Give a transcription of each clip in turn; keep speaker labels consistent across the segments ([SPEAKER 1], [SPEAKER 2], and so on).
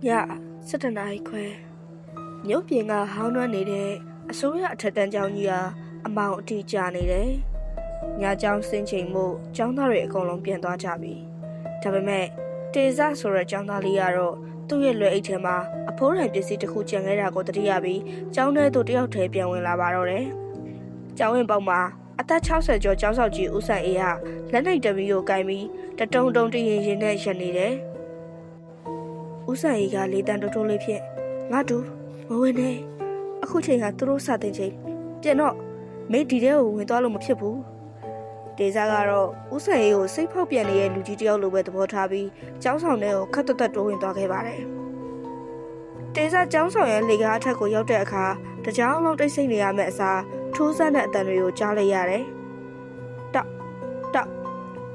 [SPEAKER 1] ည7 နာရီခွဲမြို့ပြင်ကဟောင်းနှွမ်းနေတဲ့အစိုးရအထက်တန်းကျောင်းကြီးကအမောင်အထိကြာနေတယ်။ညကျောင်းဆင်းချိန်မှုကျောင်းသားတွေအကုန်လုံးပြန်သွားကြပြီ။ဒါပေမဲ့တေဇဆိုတဲ့ကျောင်းသားလေးကတော့သူ့ရဲ့လွယ်အိတ်ထဲမှာအဖိုးတန်ပစ္စည်းတစ်ခုကျန်ခဲ့တာကိုသတိရပြီးကျောင်းထဲသို့တယောက်တည်းပြန်ဝင်လာပါတော့တယ်။ကျောင်းဝင်ပေါက်မှာအသက်60ကျော်ကျောင်းဆောက်ကြီးဦးဆန်အေးကလက်နှိပ်တမီကိုကင်ပြီးတတုံတုံတရင်ရင်နဲ့ရက်နေတယ်။ဦးဆန်အေးကလေးတန်းတိုးတိုးလေးဖြင့်ငါတို့မဝင်နဲ့အခုချိန်ကသူတို့စတဲ့ချိန်ပြန်တော့မိဒီတဲ့ကိုဝင်သွားလို့မဖြစ်ဘူးတေဇာကတော့ဦးဆန်အေးကိုစိတ်ဖောက်ပြန်နေတဲ့လူကြီးတယောက်လိုပဲသဘောထားပြီးကျောင်းဆောင်ထဲကိုခတ်တက်တိုးဝင်သွားခဲ့ပါတယ်တေဇာကျောင်းဆောင်ရဲ့လေကားအထက်ကိုရောက်တဲ့အခါတကြောင်လုံးတိတ်ဆိတ်နေရမယ့်အစားထိုးဆန်းတဲ့အတန်တွေကိုကြားလိုက်ရတယ်တောက်တောက်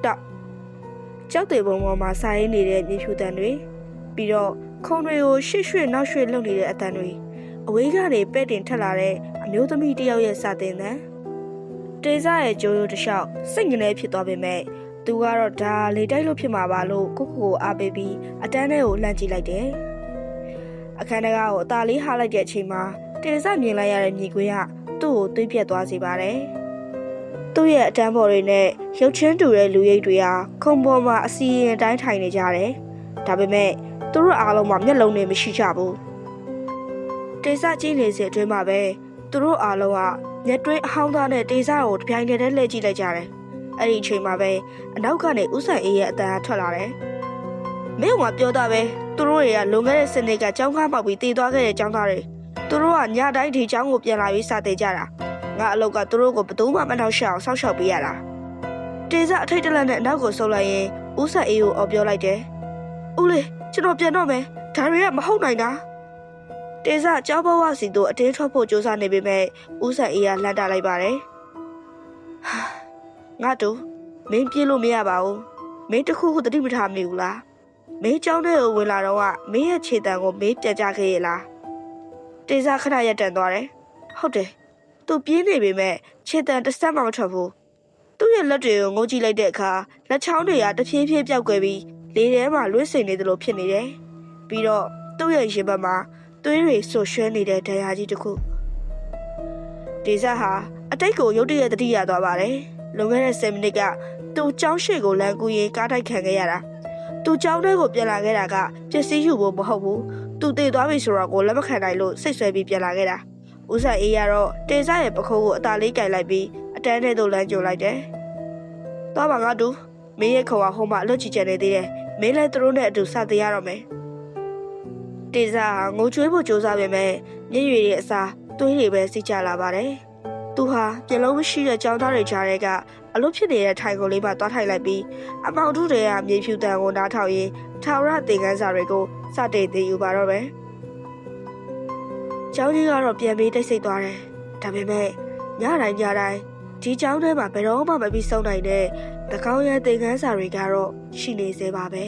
[SPEAKER 1] တောက်ကျောက်တွေပုံပေါ်မှာစာရေးနေတဲ့မြေဖြူတန်တွေပြီးတော့ခုံတွေကိုရှေ့ရွှေ့နောက်ရွှေ့လှုပ်နေတဲ့အတန်တွေအဝေးကနေပဲ့တင်ထက်လာတဲ့အမျိုးသမီးတယောက်ရဲ့စာတင်တန်းတေဇာရဲ့ကြိုးရိုးတစ်လျှောက်စိတ်ငနေဖြစ်သွားပေမဲ့သူကတော့ဒါလေတိုက်လို့ဖြစ်မှာပါလို့ကိုအားပေးပြီးအတန်းထဲကိုလှမ်းကြည့်လိုက်တယ်အခန်းထဲကိုအသာလေးဟားလိုက်တဲ့အချိန်မှာတေဇာမြင်လိုက်ရတဲ့မြေခွေးကသူ့ကိုသွေးပြတ်သွားစေပါတယ်သူ့ရဲ့အတန်းပေါ်တွေနဲ့ရုပ်ချင်းတူတဲ့လူရိပ်တွေဟာခုံပေါ်မှာအစီရင်တိုင်းထိုင်နေကြတယ်ဒါပေမဲ့သူတို့အားလုံးမှာမျက်လုံးတွေမရှိကြဘူးတေဇာကြည့်နေစဉ်အတွင်းမှာပဲသူတို့အားလုံးကမျက်တွင်းအဟောင်းသားနဲ့တေဇာကိုတပြိုင်တည်းလှည့်ကြည့်လိုက်ကြတယ်အဲ့ဒီအချိန်မှာပဲအနောက်ကနေဦးဆန်အေးရဲ့အတန်းထွက်လာတယ်မင်းကပြောတာပဲသူတို့တွေကလွန်ခဲ့တဲ့စနေကကျောင်းကားပေါက်ပြီးတည်သွားခဲ့တဲ့ကျောင်းသားတွေသူတို့ကညတိုင်းဒီကျောင်းကိုပြန်လာပြီးစာသင်ကြတာငါအလောက်ကသူတို့ကိုဘယ်သူမှမနှောက်ရှက်အောင်စောင့်ရှောက်ပေးရတာတေဇာအထိတ်တလန့်နဲ့အနောက်ကိုဆုပ်လိုက်ရင်ဦးဆန်အေးကိုအော်ပြောလိုက်တယ်ဦးလေးကျွန်တော်ပြန်တော့မယ်ဒါတွေကမဟုတ်နိုင်တာတေဇာကျောင်းဘဝစီတို့အတင်းထွက်ဖို့ကြိုးစားနေပေမဲ့ဦးဆန်အေးကလှမ်းတာလိုက်ပါတယ်ငါတို့မင်းပြေးလို့မရပါဘူးမင်းတခုခုတတိမထားမိဘူးလားမင်းကျောင်းထဲကိုဝင်လာတော့ကမင်းရဲ့ခြေတံကိုမင်းပြန်ကြခဲ့ရလားတေဇာခဏရက်တန်သွားတယ်ဟုတ်တယ်သူပြေးနေပေမဲ့ခြေတံတစ်စက်မှမထွက်ဘူးသူ့ရဲ့လက်တွေကိုငုံကြည့်လိုက်တဲ့အခါလက်ချောင်းတွေကတဖြည်းဖြည်းပြောက်ကွယ်ပြီးလေထဲမှာလွှင့်စိန်နေသလိုဖြစ်နေတယ်ပြီးတော့သူ့ရဲ့ရင်ဘတ်မှာသွေးတွေဆွရွှဲနေတဲ့ဒဏ်ရာကြီးတစ်ခုတေဇာဟာအတိတ်ကိုရုတ်တရက်တတိယသွားပါတယ်လွန်ခဲ့တဲ့10မိနစ်ကသူကျောင်းရှိကိုလမ်းကူးရင်ကားတိုက်ခံခဲ့ရတာသူကျောင်းထဲကိုပြန်လာခဲ့တာကပစ္စည်းယူဖို့မဟုတ်ဘူးသူတည်သွားပြီဆိုတော့ကိုလက်မခံနိုင်လို့စိတ်ဆွဲပြီးပြန်လာခဲ့တာဦးဆန်အေးကတော့တေဇာရဲ့ပခုံးကိုအသာလေးကင်လိုက်ပြီးအတန်းထဲသို့လမ်းကြိုလိုက်တယ်သွားပါငါတူမင်းရဲ့ခေါ်ဟိုမှာအလွတ်ချီချန်နေသေးတယ်မင်းလည်းသူတို့နဲ့အတူစသည်ရတော့မယ်တေဇာငိုကြွေးဖို့ကြိုးစားပေမဲ့မျက်ရည်ရဲ့အစားသွေးတွေပဲစီးကျလာပါတယ်သူဟာမျက်လုံးမရှိတဲ့ကြောင်သားတွေကြားထဲကအလွတ်ဖြစ်နေတဲ့ထိုင်ကုန်လေးမှာသွားထိုင်လိုက်ပြီးအမောင်ထုတွေကမြေဖြူတန်ကိုနားထောင်ရင်းထာဝရသင်ခန်းစာတွေကိုစတင်သင်ယူပါတော့မယ်ကျောင်းကြီးကတော့ပြန်ပြီးတိတ်ဆိတ်သွားတယ်ဒါပေမဲ့ညတိုင်းဒီကျောင်းထဲမှာဘယ်တော့မှမပြီးဆုံးနိုင်တဲ့တကောင်းရဲ့သင်ခန်းစာတွေကတော့ရှိနေသေးပါပဲ